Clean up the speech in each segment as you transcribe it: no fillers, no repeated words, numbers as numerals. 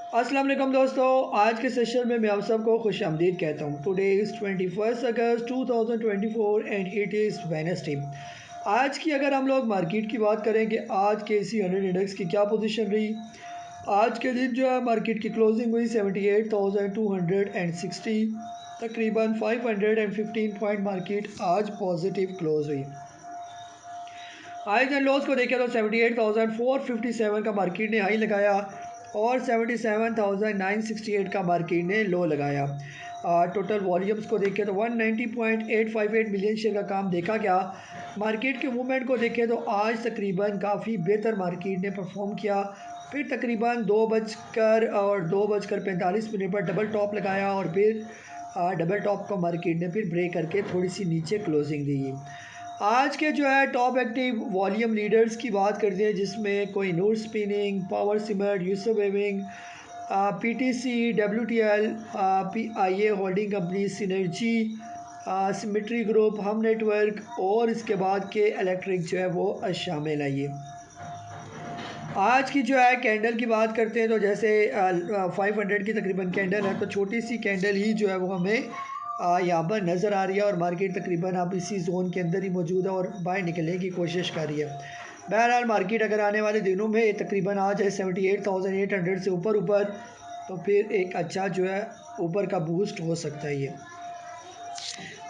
अस्सलाम वालेकुम दोस्तों, आज के सेशन में मैं आप सबको खुश आमदीद कहता हूँ। Today is 21 August 2024 and it is Wednesday. आज की अगर हम लोग मार्केट की बात करें कि आज के सी 100 इंडेक्स की क्या पोजीशन रही। आज के दिन जो है मार्केट की क्लोजिंग हुई 78,260, तकरीबन 515 पॉइंट मार्केट आज पॉजिटिव क्लोज हुई। हाईज एंड लॉस को देखें तो 78,457 का मार्केट ने हाई लगाया और 77,968 का मार्केट ने लो लगाया। टोटल वॉल्यूम्स को देखें तो 190.858 मिलियन शेयर का काम देखा गया। मार्केट के मूवमेंट को देखें तो आज तकरीबन काफ़ी बेहतर मार्केट ने परफॉर्म किया। फिर तकरीबन 2:45 पर डबल टॉप लगाया और फिर डबल टॉप को मार्केट ने फिर ब्रेक करके थोड़ी सी नीचे क्लोजिंग दी। आज के जो है टॉप एक्टिव वॉल्यूम लीडर्स की बात करते हैं, जिसमें कोई नूर स्पिनिंग, पावर सिमर, Yusuf weaving, PTC, WTL, PIA holding company, synergy, symmetry group, Hum network और इसके बाद के इलेक्ट्रिक जो है वो शामिल है। ये आज की जो है कैंडल की बात करते हैं तो जैसे 500 की तकरीबन कैंडल है, तो छोटी सी कैंडल ही जो है वो हमें यहाँ पर नज़र आ रही है और मार्केट तकरीबन आप इसी जोन के अंदर ही मौजूद है और बाहर निकलने की कोशिश कर रही है। बहरहाल मार्केट अगर आने वाले दिनों में तकरीबन आ जाए 78,800 से ऊपर तो फिर एक अच्छा जो है ऊपर का बूस्ट हो सकता है। ये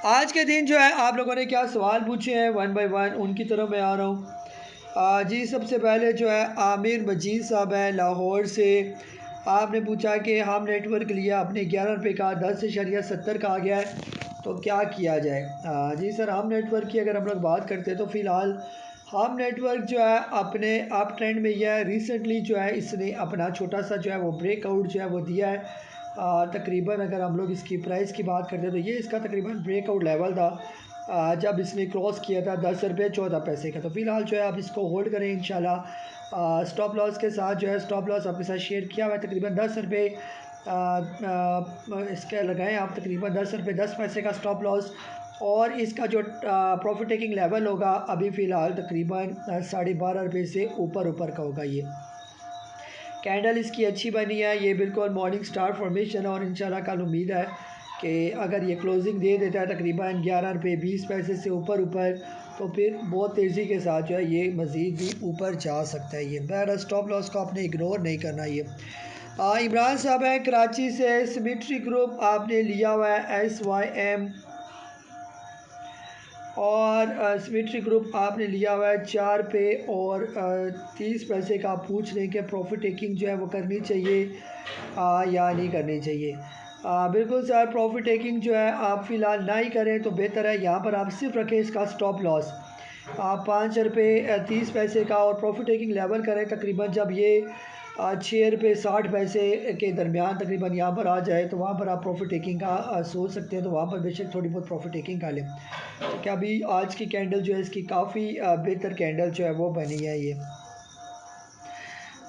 आज के दिन जो है आप लोगों ने क्या सवाल पूछे हैं, वन बाय वन उनकी तरफ मैं आ रहा हूँ। जी सबसे पहले जो है आमिर मजीद साहब है लाहौर से। आपने पूछा कि हम नेटवर्क लिया आपने 11 रुपये का 10.70 का आ गया है, तो क्या किया जाए। जी सर, हम नेटवर्क की अगर हम लोग बात करते हैं तो फ़िलहाल हम नेटवर्क जो है अपने अप ट्रेंड में यह है। रिसेंटली जो है इसने अपना छोटा सा जो है वो ब्रेकआउट जो है वो दिया है। तकरीबन अगर हम लोग इसकी प्राइस की बात करते हैं तो ये इसका तकरीबन ब्रेकआउट लेवल था जब इसने क्रॉस किया था 10 रुपये 14 पैसे का। तो फ़िलहाल जो है आप इसको होल्ड करें इंशाल्लाह। स्टॉप लॉस के साथ जो है स्टॉप लॉस आपके साथ शेयर किया हुआ है, तकरीबन 10 रुपये इसका लगाएं आप, तकरीबन 10 रुपये 10 पैसे का स्टॉप लॉस। और इसका जो प्रॉफिट टेकिंग लेवल होगा अभी फ़िलहाल तकरीबन 12.5 रुपये से ऊपर का होगा। ये कैंडल इसकी अच्छी बनी है, ये बिल्कुल मॉर्निंग स्टार फॉर्मेशन है और इंशाल्लाह कल उम्मीद है कि अगर ये क्लोजिंग दे देता है तकरीबन 11 रुपये 20 पैसे से ऊपर तो फिर बहुत तेज़ी के साथ जो है ये मज़ीद भी ऊपर जा सकता है। ये बहर स्टॉप लॉस को आपने इग्नोर नहीं करना। ये इमरान साहब हैं कराची से, सिमेट्री ग्रुप आपने लिया हुआ है SYM और सिमेट्री ग्रुप आपने लिया हुआ है 4 पे और 30 पैसे का। पूछ रहे हैं कि प्रॉफिट टेकिंग जो है वो करनी चाहिए या नहीं करनी चाहिए। बिल्कुल सर, प्रॉफिट टेकिंग जो है आप फ़िलहाल ना ही करें तो बेहतर है। यहाँ पर आप सिर्फ रखें इसका स्टॉप लॉस 5 रुपये 30 पैसे का और प्रॉफिट टेकिंग लेवल करें तकरीबन जब ये 6 रुपये 60 पैसे के दरमियान तकरीबन यहाँ पर आ जाए, तो वहाँ पर आप प्रॉफिट टेकिंग का सोच सकते हैं। तो वहाँ पर बेशक थोड़ी बहुत प्रॉफिट टेकिंग कर लें। तो क्या अभी आज की कैंडल जो है इसकी काफ़ी बेहतर कैंडल जो है वो बनी है। ये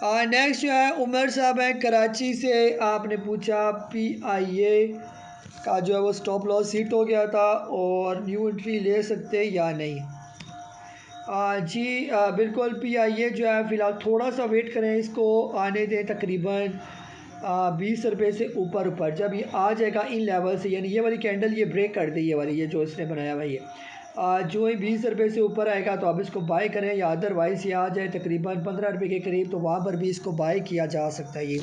नेक्स्ट जो है उमर साहब है कराची से। आपने पूछा PIA का जो है वो स्टॉप लॉस हिट हो गया था और न्यू एंट्री ले सकते या नहीं। जी बिल्कुल, PIA जो है फ़िलहाल थोड़ा सा वेट करें, इसको आने दें तकरीबन 20 रुपये से ऊपर जब ये आ जाएगा इन लेवल से, यानी ये वाली कैंडल ये ब्रेक कर दी, ये वाली ये जो इसने बनाया हुआ ये जो ही 20 रुपये से ऊपर आएगा तो आप इसको बाय करें, या अदरवाइज़ ये आ जाए तकरीबन 15 रुपये के करीब तो वहाँ पर भी इसको बाय किया जा सकता है। ये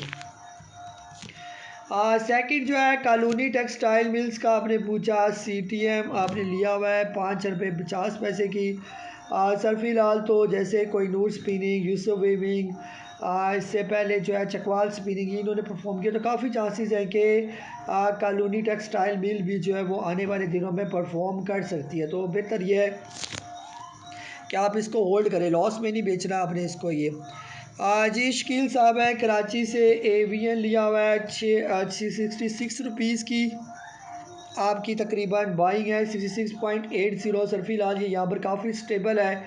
सेकंड जो है कॉलोनी टेक्सटाइल मिल्स का आपने पूछा, CTM आपने लिया हुआ है 5 रुपये 50 पैसे की। सर फ़िलहाल तो जैसे कोई नूर स्पिनिंग, यूसुफ वेविंग, इससे पहले जो है चकवाल स्पिनिंग, इन्होंने परफॉर्म किया, तो काफ़ी चांसेस हैं कि कॉलोनी टेक्सटाइल मिल भी जो है वो आने वाले दिनों में परफॉर्म कर सकती है। तो बेहतर ये है कि आप इसको होल्ड करें, लॉस में नहीं बेचना आपने इसको। ये जी शकील साहब हैं कराची से, AVN लिया हुआ है 66 रुपीज़ की आपकी तकरीबन बाइंग है 66.80। सर फ़िलहाल ये यहाँ पर काफ़ी स्टेबल है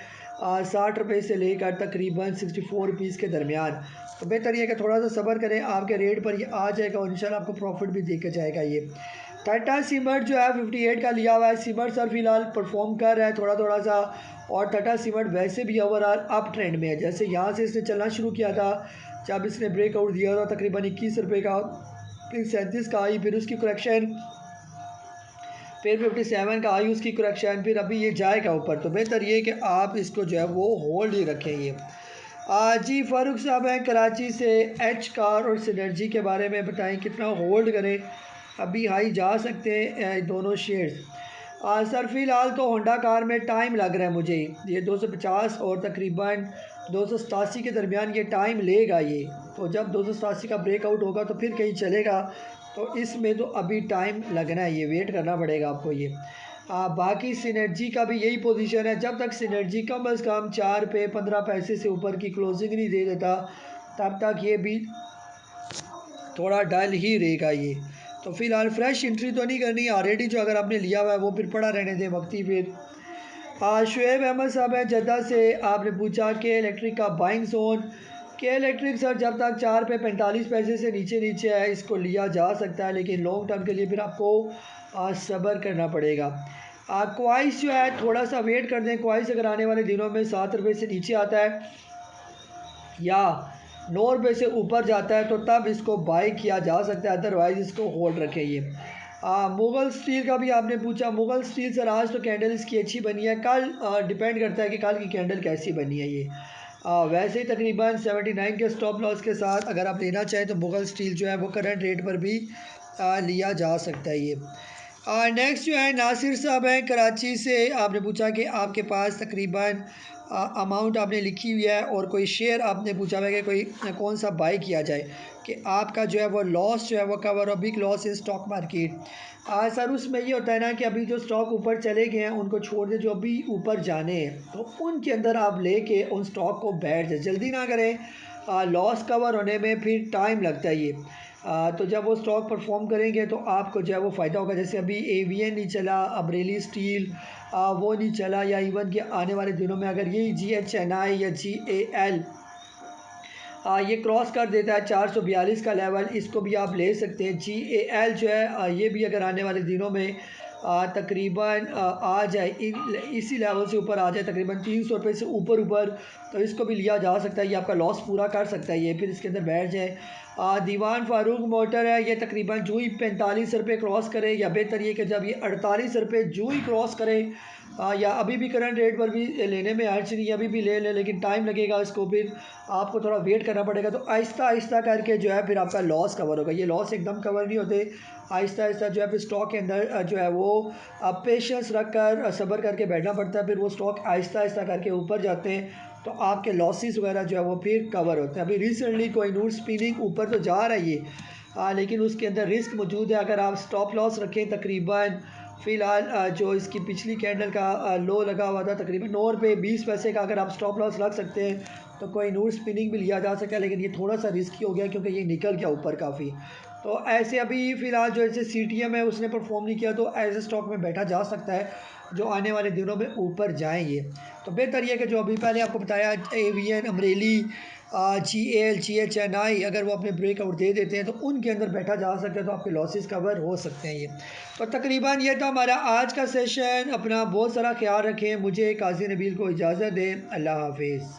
60 रुपये से लेकर तकरीबन 64 रुपीज़ के दरमियान। तो बेहतर ये कि थोड़ा सा सब्र करें, आपके रेट पर ये आ जाएगा और इंशाल्लाह आपको प्रॉफिट भी देकर जाएगा। ये टाटा सिमर जो है 58 का लिया हुआ है। सिमर सर फ़िलहाल परफॉर्म कर रहा है थोड़ा सा और टाटा सीमेंट वैसे भी ओवरऑल अप ट्रेंड में है। जैसे यहाँ से इसने चलना शुरू किया था, जब इसने ब्रेकआउट दिया था तकरीबन 21 रुपये का, फिर 37 का आई, फिर उसकी करेक्शन, फिर 57 का आई उसकी करेक्शन, फिर अभी ये जाएगा ऊपर। तो बेहतर ये कि आप इसको जो है वो होल्ड ही रखें। ये जी फ़ारूक साहब हैं कराची से, एच कार और सिनर्जी के बारे में बताएं कितना होल्ड करें, अभी हाई जा सकते हैं दोनों शेयर्स। सर फ़िलहाल तो होंडा कार में टाइम लग रहा है मुझे, ये 250 और तकरीबन 287 के दरमियान ये टाइम लेगा ये। तो जब 287 का ब्रेकआउट होगा तो फिर कहीं चलेगा, तो इसमें तो अभी टाइम लगना है, ये वेट करना पड़ेगा आपको ये। बाकी सिनर्जी का भी यही पोजीशन है, जब तक सिनर्जी कम अज़ कम 4 पे 15 पैसे से ऊपर की क्लोजिंग नहीं दे देता तब तक ये भी थोड़ा डल ही रहेगा ये। तो फ़िलहाल फ्रेश एंट्री तो नहीं करनी, ऑलरेडी जो अगर आपने लिया हुआ है वो फिर पड़ा रहने दें वक्ती। फिर शुएब अहमद साहब हैं जद्दा से, आपने पूछा कि इलेक्ट्रिक का बाइंग जोन, के इलेक्ट्रिक सर जब तक 4 पे 45 पैसे से नीचे नीचे है इसको लिया जा सकता है, लेकिन लॉन्ग टर्म के लिए फिर आपको सब्र करना पड़ेगा। क्वाइस जो है थोड़ा सा वेट कर दें, क्वाइस अगर आने वाले दिनों में 7 रुपये से नीचे आता है या 9 रुपये से ऊपर जाता है तो तब इसको बाई किया जा सकता है, अदरवाइज़ इसको होल्ड रखें। ये मुगल स्टील का भी आपने पूछा, मुगल स्टील सर आज तो कैंडल इसकी अच्छी बनी है, कल डिपेंड करता है कि कल की कैंडल कैसी बनी है ये। वैसे ही तकरीबन 79 के स्टॉप लॉस के साथ अगर आप लेना चाहें तो मुगल स्टील जो है वो करंट रेट पर भी लिया जा सकता है ये। नेक्स्ट जो है नासिर साहब हैं कराची से, आपने पूछा कि आपके पास तकरीबन अमाउंट आपने लिखी हुई है और कोई शेयर आपने पूछा है कि कोई कौन सा बाई किया जाए कि आपका जो है वो लॉस जो है वो cover, big loss in stock market. Sir उसमें ये होता है ना कि अभी जो स्टॉक ऊपर चले गए हैं उनको छोड़ दें, जो अभी ऊपर जाने हैं तो उनके अंदर आप लेके उन स्टॉक को बैठ जाए, जल्दी ना करें, लॉस कवर होने में फिर टाइम लगता है ये। तो जब वो स्टॉक परफॉर्म करेंगे तो आपको जो है वो फ़ायदा होगा। जैसे अभी एवीएन नहीं चला, अमरेली स्टील वो नहीं चला, या इवन कि आने वाले दिनों में अगर ये GHNI या GAL ये क्रॉस कर देता है 442 का लेवल, इसको भी आप ले सकते हैं। GAL जो है ये भी अगर आने वाले दिनों में तकरीबन आ जाए इसी लेवल से ऊपर आ जाए तकरीबन 300 रुपये से ऊपर तो इसको भी लिया जा सकता है, ये आपका लॉस पूरा कर सकता है ये, फिर इसके अंदर बैठ जाए। दीवान फारूक मोटर है, ये तकरीबन जूँ ही 45 रुपये क्रॉस करे, या बेहतर ये कि जब ये 48 रुपये जूँ ही क्रॉस करे, या अभी भी करंट रेट पर भी लेने में अर्ज नहीं, अभी भी ले लें, लेकिन टाइम लगेगा इसको, फिर आपको थोड़ा वेट करना पड़ेगा। तो आहिस्ता आहिस्ता करके जो है फिर आपका लॉस कवर होगा, ये लॉस एकदम कवर नहीं होते, आहिस्ता आहिस्ता जो है फिर स्टॉक के अंदर जो है वो पेशेंस रख कर सब्र करके बैठना पड़ता है, फिर वो स्टॉक आहिस्ता आहिस्ता करके ऊपर जाते हैं तो आपके लॉसेस वगैरह जो है वो फिर कवर होते हैं। अभी रिसेंटली कोहिनूर स्पिनिंग ऊपर तो जा रहा है ये, लेकिन उसके अंदर रिस्क मौजूद है। अगर आप स्टॉप लॉस रखें तकरीबन फ़िलहाल जो इसकी पिछली कैंडल का लो लगा हुआ था तकरीबन 9 रुपये 20 पैसे का, अगर आप स्टॉप लॉस रख सकते हैं तो कोहिनूर स्पिनिंग भी लिया जा सकता है, लेकिन ये थोड़ा सा रिस्की हो गया क्योंकि ये निकल गया ऊपर काफ़ी। तो ऐसे अभी फ़िलहाल जो ऐसे CTM है उसने परफॉर्म नहीं किया, तो ऐसे स्टॉक में बैठा जा सकता है जो आने वाले दिनों में ऊपर जाएंगे। तो बेहतर ये कि जो अभी पहले आपको बताया एवीएन, अमरेली, GAL, GHNI अगर वो अपने ब्रेकआउट दे देते हैं तो उनके अंदर बैठा जा सकता है, तो आपके लॉसेस कवर हो सकते हैं ये। तो तकरीबन ये था हमारा आज का सेशन। अपना बहुत सारा ख्याल रखें, मुझे काजी नबील को इजाज़त दें, अल्लाह हाफिज़।